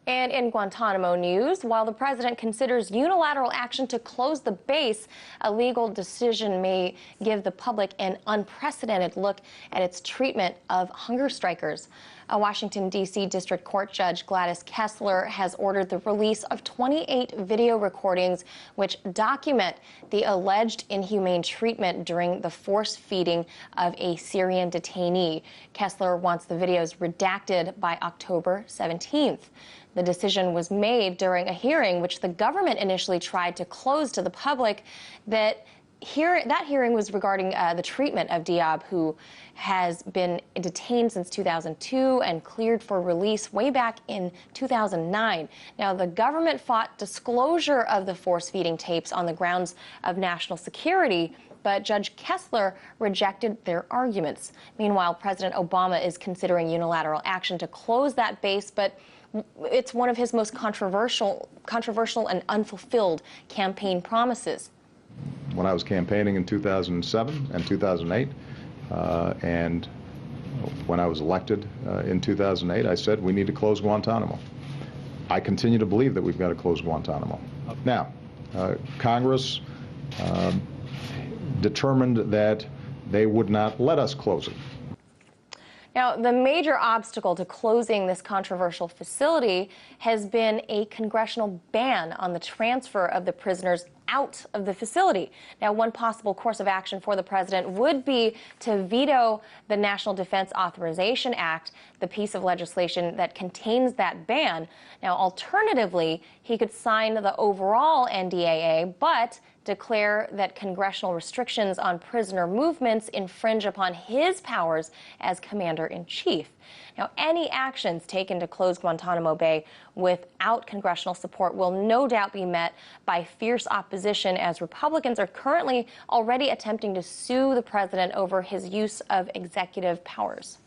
And in Guantanamo news, while the president considers unilateral action to close the base, a legal decision may give the public an unprecedented look at its treatment of hunger strikers. A Washington, D.C. District Court Judge Gladys Kessler has ordered the release of 28 video recordings which document the alleged inhumane treatment during the force feeding of a Syrian detainee. Kessler wants the videos redacted by October 17th. The decision was made during a hearing which the government initially tried to close to the public. That hearing was regarding the treatment of Diab, who has been detained since 2002 and cleared for release way back in 2009. Now, the government fought disclosure of the force-feeding tapes on the grounds of national security, but Judge Kessler rejected their arguments. Meanwhile, President Obama is considering unilateral action to close that base, but it's one of his most controversial and unfulfilled campaign promises. When I was campaigning in 2007 and 2008, and when I was elected in 2008, I said we need to close Guantanamo. I continue to believe that we've got to close Guantanamo. Now, Congress determined that they would not let us close it. Now, the major obstacle to closing this controversial facility has been a congressional ban on the transfer of the prisoners out of the facility. Now, one possible course of action for the president would be to veto the National Defense Authorization Act, the piece of legislation that contains that ban. Now, alternatively, he could sign the overall NDAA, but declare that congressional restrictions on prisoner movements infringe upon his powers as commander-in-chief. Now, any actions taken to close Guantanamo Bay without congressional support will no doubt be met by fierce opposition, as Republicans are currently already attempting to sue the president over his use of executive powers.